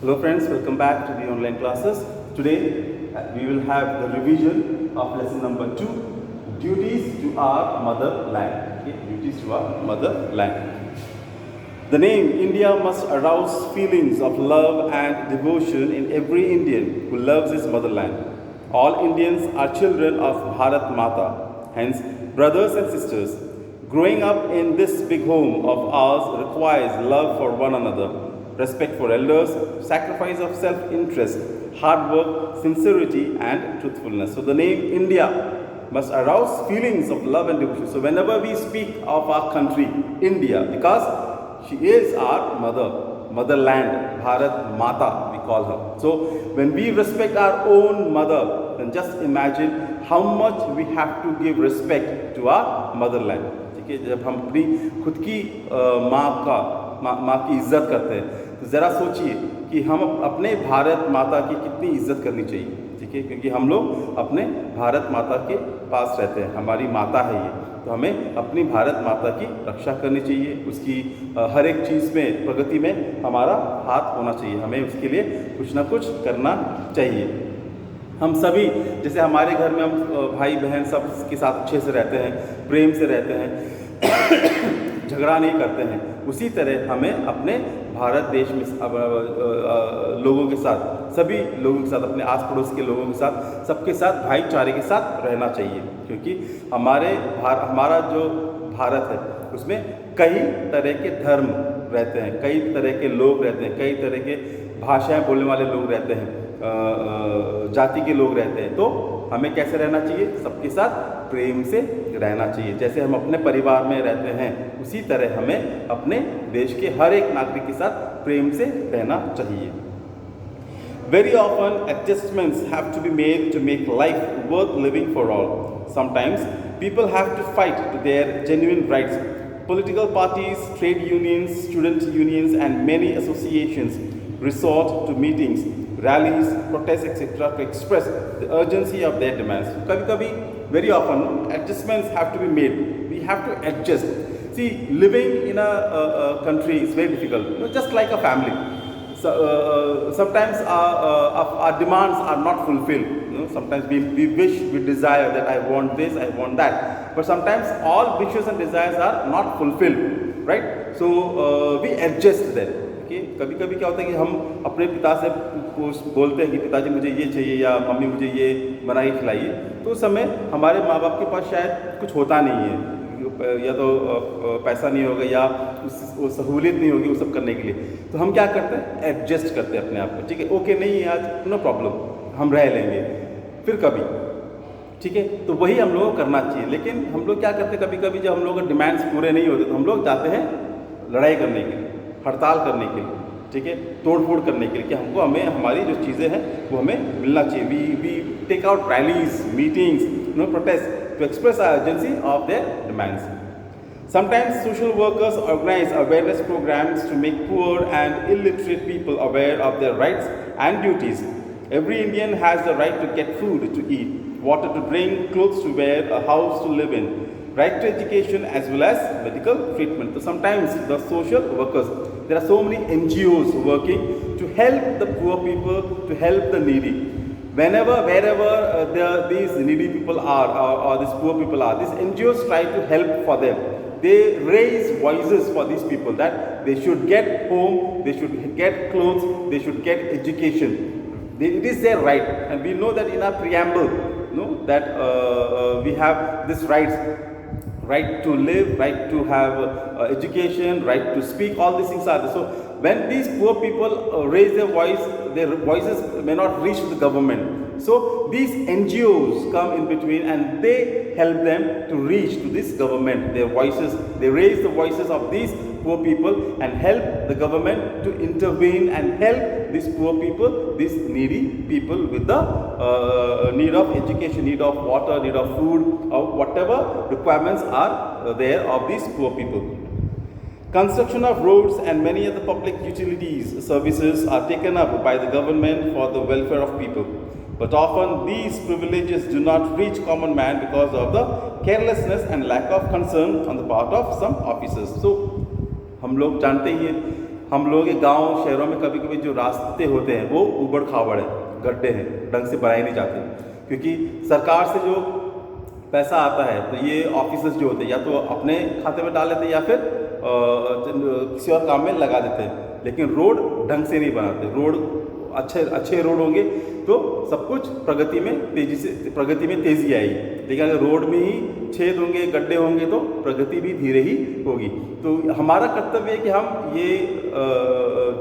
Hello friends, welcome back to the online classes. Today we will have the revision of lesson number 2, duties to our motherland. Okay, duties to our motherland. The name India must arouse feelings of love and devotion in every Indian who loves his motherland. All Indians are children of Bharat Mata, hence brothers and sisters. Growing up in this big home of ours requires love for one another, respect for elders, sacrifice of self-interest, hard work, sincerity and truthfulness. So the name India must arouse feelings of love and devotion. So whenever we speak of our country, India, because she is our motherland, Bharat Mata, we call her. So when we respect our own mother, then just imagine how much we have to give respect to our motherland. ठीक है, जब हम अपनी खुद की माँ की इज्जत करते हैं, तो ज़रा सोचिए कि हम अपने भारत माता की कितनी इज्जत करनी चाहिए। ठीक है, क्योंकि हम लोग अपने भारत माता के पास रहते हैं, हमारी माता है ये, तो हमें अपनी भारत माता की रक्षा करनी चाहिए। उसकी हर एक चीज़ में, प्रगति में हमारा हाथ होना चाहिए, हमें उसके लिए कुछ ना कुछ करना चाहिए। हम सभी, जैसे हमारे घर में हम भाई बहन सब के साथ अच्छे से रहते हैं, प्रेम से रहते हैं, झगड़ा नहीं करते हैं, उसी तरह हमें अपने भारत देश में लोगों के साथ, सभी लोगों के साथ, अपने आस पड़ोस के लोगों के साथ, सबके साथ भाईचारे के साथ रहना चाहिए। क्योंकि हमारा जो भारत है उसमें कई तरह के धर्म रहते हैं, कई तरह के लोग रहते हैं, कई तरह के भाषाएं बोलने वाले लोग रहते हैं, जाति के लोग रहते हैं। तो हमें कैसे रहना चाहिए? सबके साथ प्रेम से रहना चाहिए। जैसे हम अपने परिवार में रहते हैं, उसी तरह हमें अपने देश के हर एक नागरिक के साथ प्रेम से रहना चाहिए। Very often adjustments have to be made to make life worth living for all. Sometimes people have to fight to their genuine rights. Political parties, trade unions, student unions and many associations resort to meetings, rallies, protests, etc. to express the urgency of their demands. Kabhi, very often, adjustments have to be made. We have to adjust. See, living in a country is very difficult, just like a family. So, sometimes our demands are not fulfilled. Sometimes we wish, we desire that I want this, I want that. But sometimes all wishes and desires are not fulfilled, right? So, we adjust them. कभी कभी क्या होता है कि हम अपने पिता से बोलते हैं कि पिताजी मुझे ये चाहिए या मम्मी मुझे ये बना के खिलाइए, तो उस समय हमारे माँ बाप के पास शायद कुछ होता नहीं है, या तो पैसा नहीं होगा या वो सहूलियत नहीं होगी वो सब करने के लिए। तो हम क्या करते हैं? एडजस्ट करते हैं अपने आप को। ठीक है, ओके नहीं है आज, नो प्रॉब्लम, हम रह लेंगे, फिर कभी। ठीक है, तो वही हम लोगों को करना चाहिए। लेकिन हम लोग क्या करते हैं, कभी कभी जब हम लोगों के डिमांड्स पूरे नहीं होते तो हम लोग जाते हैं लड़ाई करने के लिए, हड़ताल करने के लिए, ठीक है, तोड़ फोड़ करने के लिए, कि हमें हमारी जो चीज़ें हैं वो हमें मिलना चाहिए। We take out rallies, meetings, protest to express our urgency of their demands. Sometimes social workers organize awareness programs to make poor and illiterate people aware of their rights and duties. Every Indian has the right to get food to eat, water to drink, clothes to wear, a house to live in, right to education as well as medical treatment. So sometimes the social workers, there are so many NGOs working to help the poor people, to help the needy. Wherever these needy people are, or these poor people are, these NGOs try to help for them. They raise voices for these people that they should get home, they should get clothes, they should get education. It is their right, and we know that in our preamble, that we have this right to live, right to have education, right to speak. All these things are there. So when these poor people raise their voices may not reach to the government. So these NGOs come in between and they help them to reach to this government. Their voices, they raise the voices of these poor people and help the government to intervene and help these poor people, these needy people with the need of education, need of water, need of food, or whatever requirements are there of these poor people. Construction of roads and many other public utilities services are taken up by the government for the welfare of people. But often these privileges do not reach common man because of the carelessness and lack of concern on the part of some officers. So हम लोग जानते ही हैं हम लोग के गांव शहरों में कभी कभी जो रास्ते होते हैं वो उबड़ खाबड़ है, गड्ढे हैं, ढंग से बनाए नहीं जाते, क्योंकि सरकार से जो पैसा आता है तो ये ऑफिसर्स जो होते हैं या तो अपने खाते में डाल लेते हैं या फिर किसी और काम में लगा देते हैं, लेकिन रोड ढंग से नहीं बनाते। रोड अच्छे रोड होंगे तो सब कुछ प्रगति में तेज़ी आएगी, लेकिन अगर रोड में ही छेद होंगे, गड्ढे होंगे तो प्रगति भी धीरे ही होगी। तो हमारा कर्तव्य है कि हम ये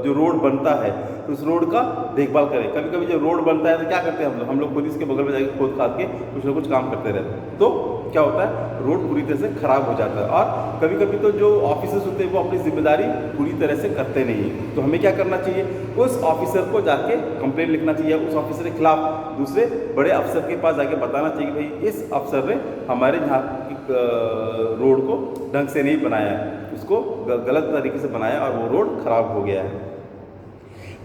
जो रोड बनता है तो उस रोड का देखभाल करें। कभी कभी जब रोड बनता है तो क्या करते हैं हम लोग खुद इसके बगल में जाकर खोद खाद के कुछ ना कुछ काम करते रहते हैं, तो क्या होता है रोड पूरी तरह से खराब हो जाता है। और कभी कभी तो जो ऑफिसर्स होते हैं वो अपनी जिम्मेदारी पूरी तरह से करते नहीं हैं, तो हमें क्या करना चाहिए, उस ऑफिसर को जाके कंप्लेंट लिखना चाहिए, उस ऑफिसर के खिलाफ दूसरे बड़े अफसर के पास जाके बताना चाहिए कि भाई इस अफसर ने हमारे यहाँ की रोड को ढंग से नहीं बनाया है, उसको गलत तरीके से बनाया और वो रोड खराब हो गया है।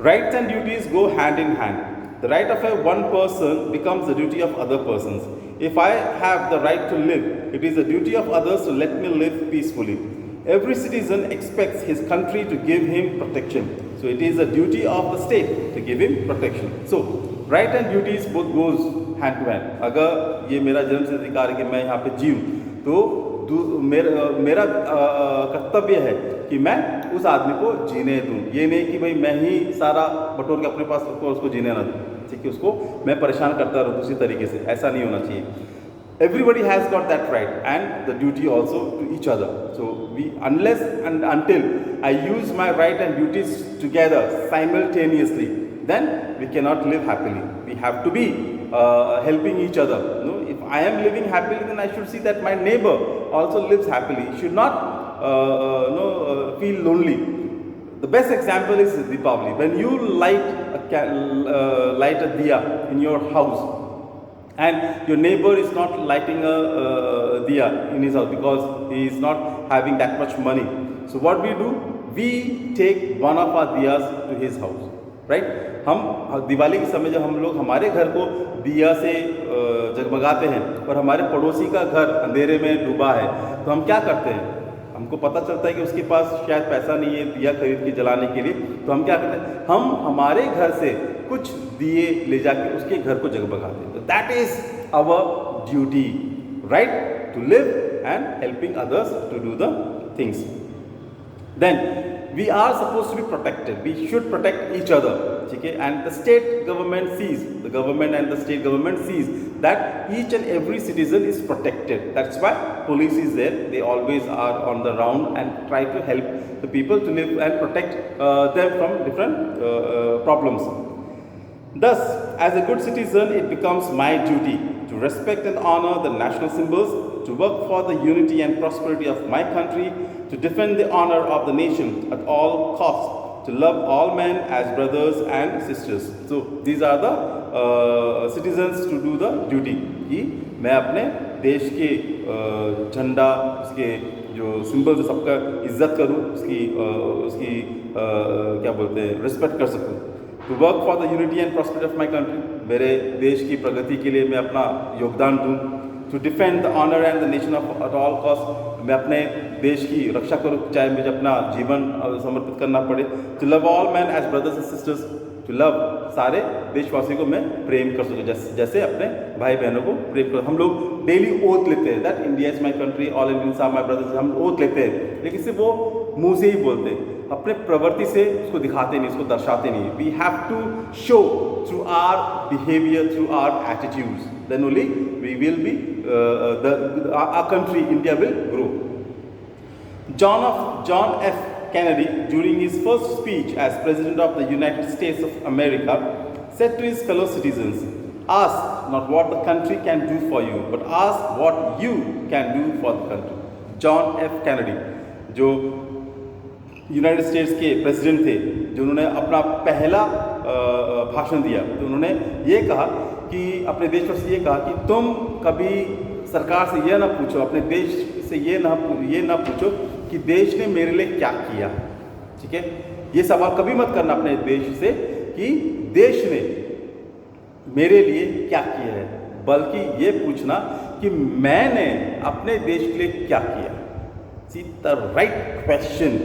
Rights and duties go hand in hand. The right of one person becomes the duty of other persons. If I have the right to live, it is the duty of others to let me live peacefully. Every citizen expects his country to give him protection. So it is the duty of the state to give him protection. So right and duties both goes hand to hand. अगर ये मेरा जन्म से अधिकार है कि मैं यहाँ पे जीऊँ, तो मेरा कर्तव्य है कि मैं उस आदमी को जीने दूँ। ये नहीं कि भाई मैं ही सारा बटोर के अपने पास रखूँ और उसको जीने ना दूँ, ठीक है, उसको मैं परेशान करता रहूँ दूसरी तरीके से, ऐसा नहीं होना चाहिए। Everybody has got that right and the duty also to each other. So unless and until I use my right and duties together simultaneously, then we cannot live happily. We have to be helping each other. No, if I am living happily, then I should see that my neighbor also lives happily. He should not feel lonely. The best example is Deepavali. When you light a diya in your house, and your neighbor is not lighting a diya in his house because he is not having that much money. So what we do? We take one of our diyas to his house, right? हम दिवाली के समय जब हम लोग हमारे घर को दिया से जगमगाते हैं और हमारे पड़ोसी का घर अंधेरे में डूबा है, तो हम क्या करते हैं, हमको पता चलता है कि उसके पास शायद पैसा नहीं है दिया खरीद के जलाने के लिए, तो हम क्या करते हैं, हम हमारे घर से कुछ दिए ले जाके उसके घर को जगमगाते हैं। तो that is our duty, right, to live and helping others to do the things. Then we are supposed to be protected. We should protect each other. Okay? And the state government sees, the government and the state government sees that each and every citizen is protected. That's why police is there. They always are on the round and try to help the people to live and protect them from different problems. Thus, as a good citizen, it becomes my duty to respect and honor the national symbols, to work for the unity and prosperity of my country, to defend the honor of the nation at all costs, to love all men as brothers and sisters. So these are the citizens to do the duty. कि मैं अपने देश के झंडा, उसके जो symbol जो सबका इज्जत करूँ, उसकी क्या बोलते हैं, रिस्पेक्ट कर सकूँ। To work for the unity and prosperity of my country, मेरे देश की प्रगति के लिए मैं अपना योगदान दूँ। To defend the honor and the nation of at all costs, मैं अपने देश की रक्षा करूँ, चाहे मुझे अपना जीवन समर्पित करना पड़े। To love all men as brothers and sisters, to love सारे देशवासियों को मैं प्रेम कर सकूँ, जैसे अपने भाई बहनों को प्रेम कर। हम लोग डेली ओथ लेते हैं that India is my country, all Indians are my brothers, हम ओथ लेते हैं, लेकिन सिर्फ वो मुँह से ही बोलते हैं, अपने प्रवृत्ति से उसको दिखाते नहीं, उसको दर्शाते नहीं। We have to show through our behaviour, through our attitudes, then only we will be our country, India, will grow. John F. Kennedy, during his first speech as President of the United States of America, said to his fellow citizens, ask not what the country can do for you, but ask what you can do for the country. John F. Kennedy, जो United states के president थे, जो उन्होंने अपना पहला भाषण दिया, तो उन्होंने ये कहा कि अपने देशवासियों से ये कहा कि तुम कभी सरकार से ये ना पूछो, अपने देश से ये ना पूछो कि देश ने मेरे लिए क्या किया। ठीक है, ये सवाल कभी मत करना अपने देश से कि देश ने मेरे लिए क्या किया है, बल्कि ये पूछना कि मैंने अपने देश के लिए क्या किया। See the right question,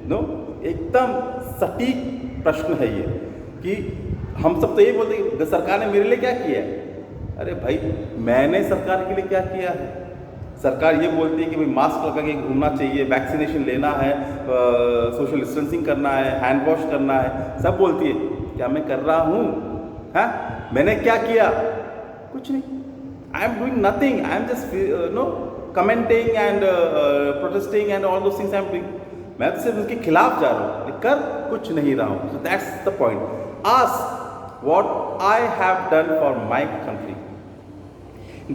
no, एकदम सटीक प्रश्न है ये कि हम सब तो यही बोलते हैं कि सरकार ने मेरे लिए क्या किया है। अरे भाई, मैंने सरकार के लिए क्या किया है? सरकार ये बोलती है कि भाई मास्क लगा के घूमना चाहिए, वैक्सीनेशन लेना है, सोशल डिस्टेंसिंग करना है, हैंड वॉश करना है, सब बोलती है। क्या मैं कर रहा हूँ? हाँ, मैंने क्या किया? कुछ नहीं। I am doing nothing, I am just no commenting and protesting and all those things I am doing. मैं तो सिर्फ उसके खिलाफ जा रहा हूँ, कर कुछ नहीं रहा हूँ। So that's the point. Ask what I have done for my country.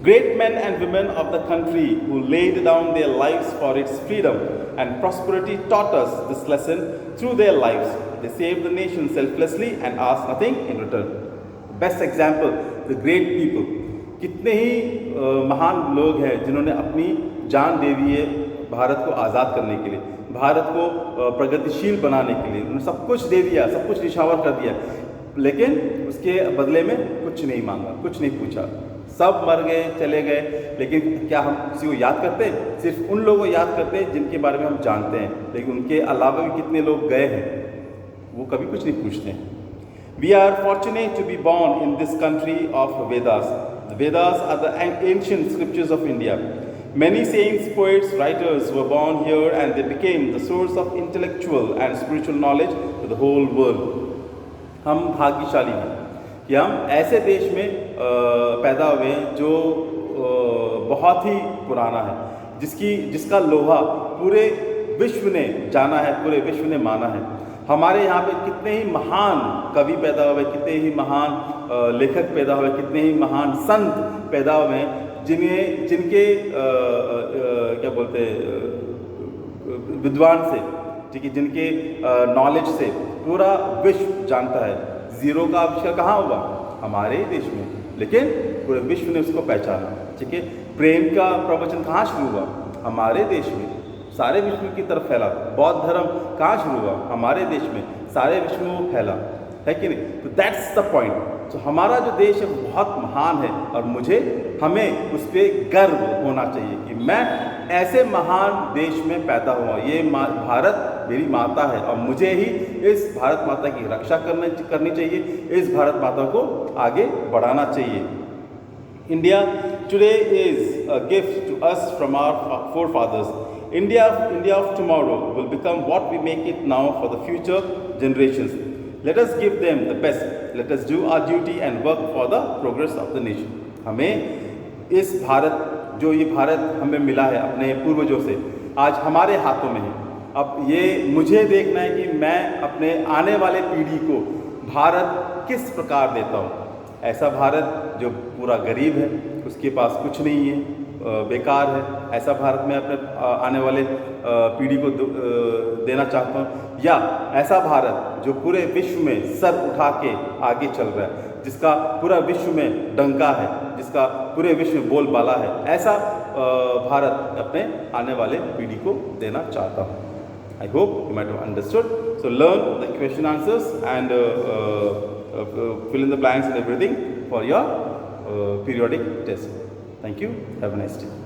Great men and women of the country who laid down their lives for its freedom and prosperity taught us this lesson through their lives. They saved the nation selflessly and asked nothing in return. Best example, the great people. कितने ही महान लोग हैं जिन्होंने अपनी जान दे दी है भारत को आज़ाद करने के लिए, भारत को प्रगतिशील बनाने के लिए। उन्होंने सब कुछ दे दिया, सब कुछ निछावर कर दिया, लेकिन उसके बदले में कुछ नहीं मांगा, कुछ नहीं पूछा। सब मर गए, चले गए, लेकिन क्या हम किसी को याद करते हैं? सिर्फ उन लोगों को याद करते हैं जिनके बारे में हम जानते हैं, लेकिन उनके अलावा भी कितने लोग गए हैं, वो कभी कुछ नहीं पूछते हैं। We are fortunate to be born in this country of Vedas. The Vedas are the ancient scriptures of India. Many saints, poets, writers were born here and they became the source of intellectual and spiritual knowledge to the whole world. हम भाग्यशाली हैं कि हम ऐसे देश में पैदा हुए हैं जो बहुत ही पुराना है, जिसका लोहा पूरे विश्व ने जाना है, पूरे विश्व ने माना है। हमारे यहाँ पे कितने ही महान कवि पैदा हुए, कितने ही महान लेखक पैदा हुए, कितने ही महान संत पैदा हुए हैं, जिनके क्या बोलते हैं, विद्वान से, ठीक है, जिनके नॉलेज से पूरा विश्व जानता है। जीरो का आविष्कार कहाँ हुआ? हमारे ही देश में, लेकिन पूरे विश्व ने उसको पहचाना। ठीक है, प्रेम का प्रवचन कहाँ शुरू हुआ? हमारे देश में, सारे विश्व की तरफ फैला। बौद्ध धर्म कहाँ शुरू हुआ? हमारे देश में, सारे विश्व में वो फैला, है कि नहीं? तो दैट्स द पॉइंट। तो हमारा जो देश है वो बहुत महान है और हमें उस पर गर्व होना चाहिए कि मैं ऐसे महान देश में पैदा हुआ। ये भारत मेरी माता है और मुझे ही इस भारत माता की रक्षा करनी चाहिए, इस भारत माता को आगे बढ़ाना चाहिए। India today is a gift to us from our forefathers. India of tomorrow will become what we make it now for the future generations. Let us give them the best. Let us do our duty and work for the progress of the nation. हमें इस भारत, जो ये भारत हमें मिला है अपने पूर्वजों से, आज हमारे हाथों में है। अब ये मुझे देखना है कि मैं अपने आने वाले पीढ़ी को भारत किस प्रकार देता हूँ। ऐसा भारत जो पूरा गरीब है, उसके पास कुछ नहीं है, बेकार है, ऐसा भारत मैं अपने आने वाले पीढ़ी को देना चाहता हूँ, या ऐसा भारत जो पूरे विश्व में सर उठा के आगे चल रहा है, जिसका पूरा विश्व में डंका है, जिसका पूरे विश्व में बोलबाला है, ऐसा भारत अपने आने वाले पीढ़ी को देना चाहता हूँ। I hope you might have understood. So learn the question answers and fill in the blanks and everything for your periodic test. Thank you. Have a nice day.